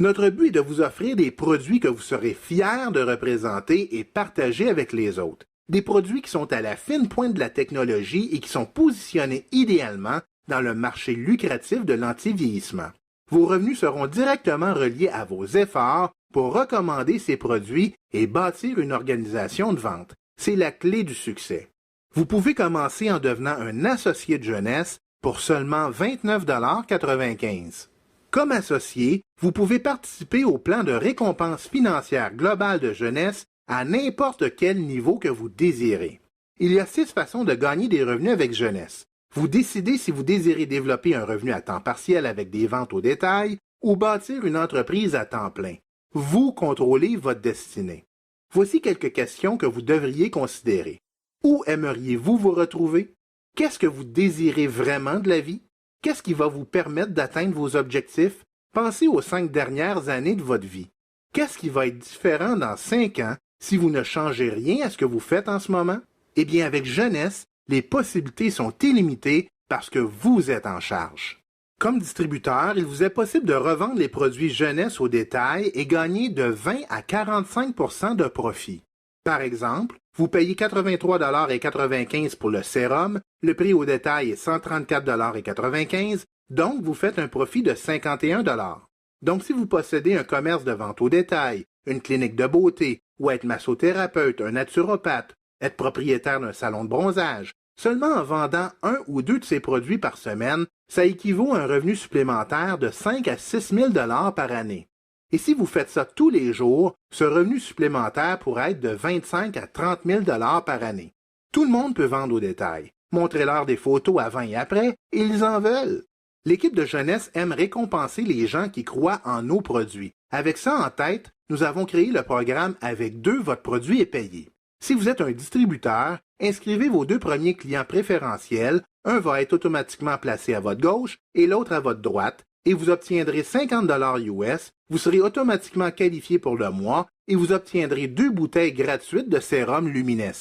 Notre but est de vous offrir des produits que vous serez fiers de représenter et partager avec les autres. Des produits qui sont à la fine pointe de la technologie et qui sont positionnés idéalement dans le marché lucratif de l'anti-vieillissement. Vos revenus seront directement reliés à vos efforts pour recommander ces produits et bâtir une organisation de vente. C'est la clé du succès. Vous pouvez commencer en devenant un associé de jeunesse pour seulement 29,95 $. Comme associé, vous pouvez participer au plan de récompense financière globale de jeunesse à n'importe quel niveau que vous désirez. Il y a 6 façons de gagner des revenus avec jeunesse. Vous décidez si vous désirez développer un revenu à temps partiel avec des ventes au détail ou bâtir une entreprise à temps plein. Vous contrôlez votre destinée. Voici quelques questions que vous devriez considérer. Où aimeriez-vous vous retrouver? Qu'est-ce que vous désirez vraiment de la vie? Qu'est-ce qui va vous permettre d'atteindre vos objectifs? Pensez aux 5 dernières années de votre vie. Qu'est-ce qui va être différent dans 5 ans si vous ne changez rien à ce que vous faites en ce moment? Eh bien, avec jeunesse, les possibilités sont illimitées parce que vous êtes en charge. Comme distributeur, il vous est possible de revendre les produits jeunesse au détail et gagner de 20 à 45 % de profit. Par exemple, vous payez 83,95 $ pour le sérum, le prix au détail est 134,95 $, donc vous faites un profit de 51 $. Donc si vous possédez un commerce de vente au détail, une clinique de beauté, ou être massothérapeute, un naturopathe, être propriétaire d'un salon de bronzage, seulement en vendant 1 ou 2 de ces produits par semaine, ça équivaut à un revenu supplémentaire de 5 à 6 000 $ par année. Et si vous faites ça tous les jours, ce revenu supplémentaire pourrait être de 25 à 30 000 $ par année. Tout le monde peut vendre au détail. Montrez-leur des photos avant et après, et ils en veulent. L'équipe de jeunesse aime récompenser les gens qui croient en nos produits. Avec ça en tête, nous avons créé le programme Avec 2, votre produit est payé. Si vous êtes un distributeur, inscrivez vos 2 premiers clients préférentiels. Un va être automatiquement placé à votre gauche et l'autre à votre droite, et vous obtiendrez 50 $ US, vous serez automatiquement qualifié pour le mois et vous obtiendrez 2 bouteilles gratuites de sérum Lumines.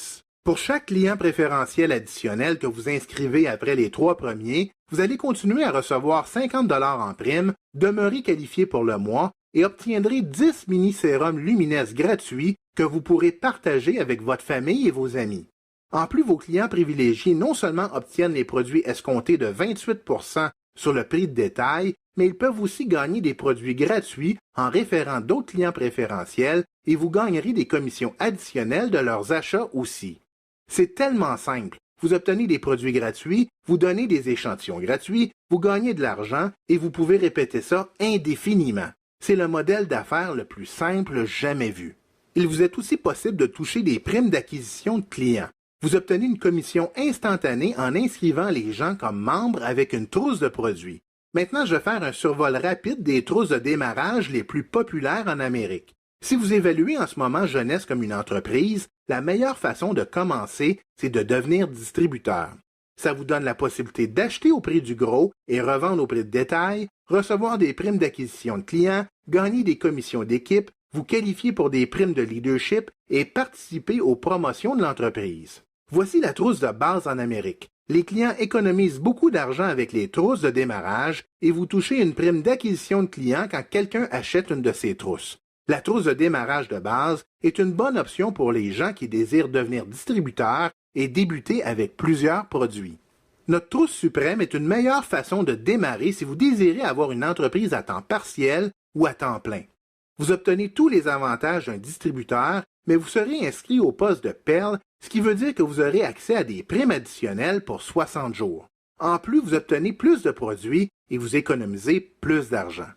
Pour chaque client préférentiel additionnel que vous inscrivez après les 3 premiers, vous allez continuer à recevoir 50 $ en prime, demeurer qualifié pour le mois et obtiendrez 10 mini-sérums Lumines gratuits que vous pourrez partager avec votre famille et vos amis. En plus, vos clients privilégiés non seulement obtiennent les produits escomptés de 28 % sur le prix de détail, mais ils peuvent aussi gagner des produits gratuits en référant d'autres clients préférentiels et vous gagnerez des commissions additionnelles de leurs achats aussi. C'est tellement simple. Vous obtenez des produits gratuits, vous donnez des échantillons gratuits, vous gagnez de l'argent et vous pouvez répéter ça indéfiniment. C'est le modèle d'affaires le plus simple jamais vu. Il vous est aussi possible de toucher des primes d'acquisition de clients. Vous obtenez une commission instantanée en inscrivant les gens comme membres avec une trousse de produits. Maintenant, je vais faire un survol rapide des trousses de démarrage les plus populaires en Amérique. Si vous évaluez en ce moment jeunesse comme une entreprise, la meilleure façon de commencer, c'est de devenir distributeur. Ça vous donne la possibilité d'acheter au prix du gros et revendre au prix de détail, recevoir des primes d'acquisition de clients, gagner des commissions d'équipe, vous qualifier pour des primes de leadership et participer aux promotions de l'entreprise. Voici la trousse de base en Amérique. Les clients économisent beaucoup d'argent avec les trousses de démarrage et vous touchez une prime d'acquisition de clients quand quelqu'un achète une de ces trousses. La trousse de démarrage de base est une bonne option pour les gens qui désirent devenir distributeurs et débuter avec plusieurs produits. Notre trousse suprême est une meilleure façon de démarrer si vous désirez avoir une entreprise à temps partiel ou à temps plein. Vous obtenez tous les avantages d'un distributeur, mais vous serez inscrit au poste de perle, ce qui veut dire que vous aurez accès à des primes additionnelles pour 60 jours. En plus, vous obtenez plus de produits et vous économisez plus d'argent.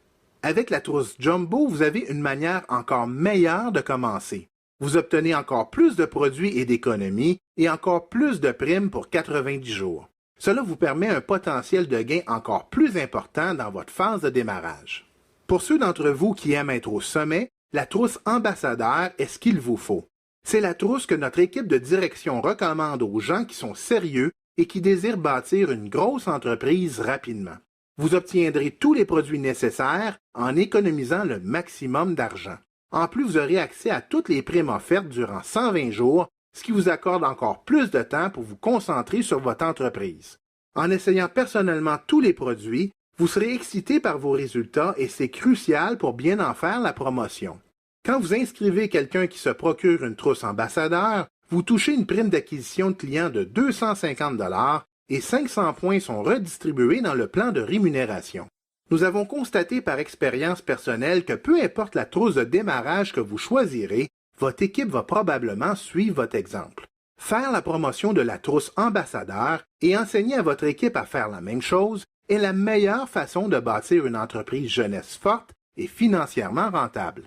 Avec la trousse Jumbo, vous avez une manière encore meilleure de commencer. Vous obtenez encore plus de produits et d'économies et encore plus de primes pour 90 jours. Cela vous permet un potentiel de gain encore plus important dans votre phase de démarrage. Pour ceux d'entre vous qui aiment être au sommet, la trousse ambassadeur est ce qu'il vous faut. C'est la trousse que notre équipe de direction recommande aux gens qui sont sérieux et qui désirent bâtir une grosse entreprise rapidement. Vous obtiendrez tous les produits nécessaires en économisant le maximum d'argent. En plus, vous aurez accès à toutes les primes offertes durant 120 jours, ce qui vous accorde encore plus de temps pour vous concentrer sur votre entreprise. En essayant personnellement tous les produits, Vous serez excité par vos résultats et c'est crucial pour bien en faire la promotion. Quand vous inscrivez quelqu'un qui se procure une trousse ambassadeur, vous touchez une prime d'acquisition de clients de 250 $ et 500 points sont redistribués dans le plan de rémunération. Nous avons constaté par expérience personnelle que peu importe la trousse de démarrage que vous choisirez, votre équipe va probablement suivre votre exemple. Faire la promotion de la trousse ambassadeur et enseigner à votre équipe à faire la même chose est la meilleure façon de bâtir une entreprise jeunesse forte et financièrement rentable.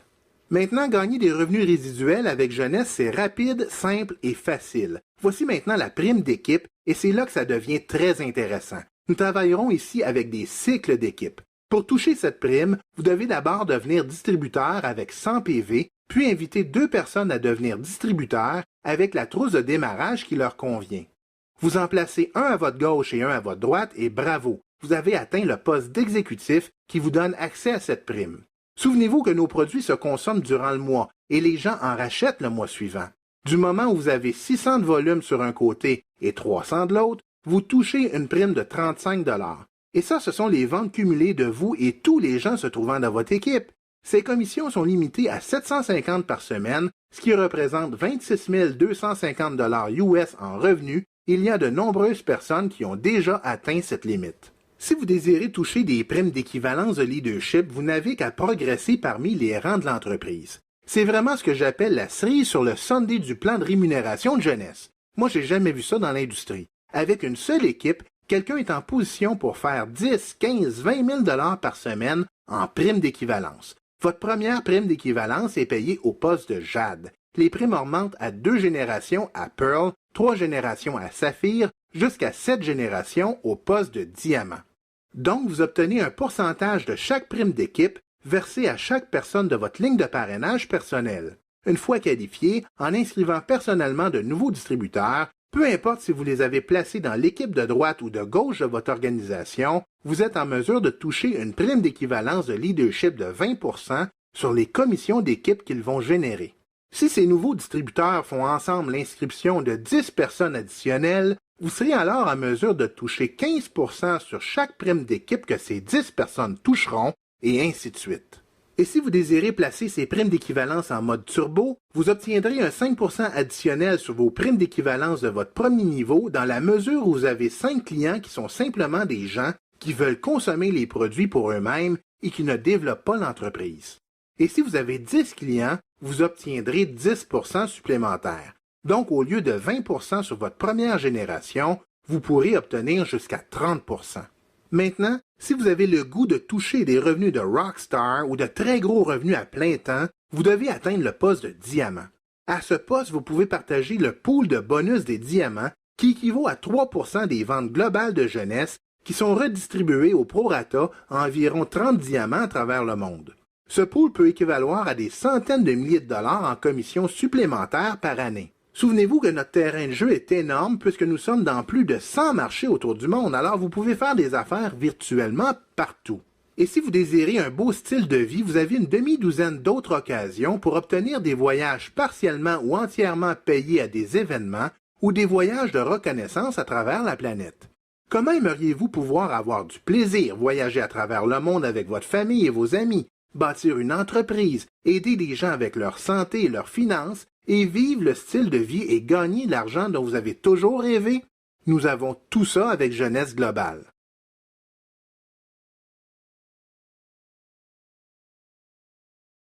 Maintenant, gagner des revenus résiduels avec jeunesse, c'est rapide, simple et facile. Voici maintenant la prime d'équipe et c'est là que ça devient très intéressant. Nous travaillerons ici avec des cycles d'équipe. Pour toucher cette prime, vous devez d'abord devenir distributeur avec 100 PV, puis inviter 2 personnes à devenir distributeurs avec la trousse de démarrage qui leur convient. Vous en placez un à votre gauche et un à votre droite et bravo, vous avez atteint le poste d'exécutif qui vous donne accès à cette prime. Souvenez-vous que nos produits se consomment durant le mois et les gens en rachètent le mois suivant. Du moment où vous avez 600 de volume sur un côté et 300 de l'autre, vous touchez une prime de 35 $. Et ça, ce sont les ventes cumulées de vous et tous les gens se trouvant dans votre équipe. Ces commissions sont limitées à 750 par semaine, ce qui représente 26 250 $ US en revenus. Il y a de nombreuses personnes qui ont déjà atteint cette limite. Si vous désirez toucher des primes d'équivalence de leadership, vous n'avez qu'à progresser parmi les rangs de l'entreprise. C'est vraiment ce que j'appelle la cerise sur le sundae du plan de rémunération de jeunesse. Moi, j'ai jamais vu ça dans l'industrie. Avec une seule équipe, quelqu'un est en position pour faire 10, 15, 20 000 $ par semaine en prime d'équivalence. Votre première prime d'équivalence est payée au poste de Jade. Les primes augmentent à 2 générations à Pearl, 3 générations à Saphir, jusqu'à 7 générations au poste de Diamant. Donc, vous obtenez un pourcentage de chaque prime d'équipe versé à chaque personne de votre ligne de parrainage personnelle. Une fois qualifié, en inscrivant personnellement de nouveaux distributeurs, peu importe si vous les avez placés dans l'équipe de droite ou de gauche de votre organisation, vous êtes en mesure de toucher une prime d'équivalence de leadership de 20 % sur les commissions d'équipe qu'ils vont générer. Si ces nouveaux distributeurs font ensemble l'inscription de 10 personnes additionnelles, vous serez alors en mesure de toucher 15 % sur chaque prime d'équipe que ces 10 personnes toucheront, et ainsi de suite. Et si vous désirez placer ces primes d'équivalence en mode turbo, vous obtiendrez un 5 % additionnel sur vos primes d'équivalence de votre premier niveau dans la mesure où vous avez 5 clients qui sont simplement des gens qui veulent consommer les produits pour eux-mêmes et qui ne développent pas l'entreprise. Et si vous avez 10 clients, vous obtiendrez 10 % supplémentaires. Donc, au lieu de 20 % sur votre première génération, vous pourrez obtenir jusqu'à 30 %. Maintenant, si vous avez le goût de toucher des revenus de rockstar ou de très gros revenus à plein temps, vous devez atteindre le poste de diamant. À ce poste, vous pouvez partager le pool de bonus des diamants qui équivaut à 3 % des ventes globales de jeunesse qui sont redistribuées au prorata à environ 30 diamants à travers le monde. Ce pool peut équivaloir à des centaines de milliers de dollars en commissions supplémentaires par année. Souvenez-vous que notre terrain de jeu est énorme puisque nous sommes dans plus de 100 marchés autour du monde, alors vous pouvez faire des affaires virtuellement partout. Et si vous désirez un beau style de vie, vous avez une demi-douzaine d'autres occasions pour obtenir des voyages partiellement ou entièrement payés à des événements ou des voyages de reconnaissance à travers la planète. Comment aimeriez-vous pouvoir avoir du plaisir, voyager à travers le monde avec votre famille et vos amis, bâtir une entreprise, aider les gens avec leur santé et leurs finances, et vivre le style de vie et gagner l'argent dont vous avez toujours rêvé? Nous avons tout ça avec Jeunesse Globale.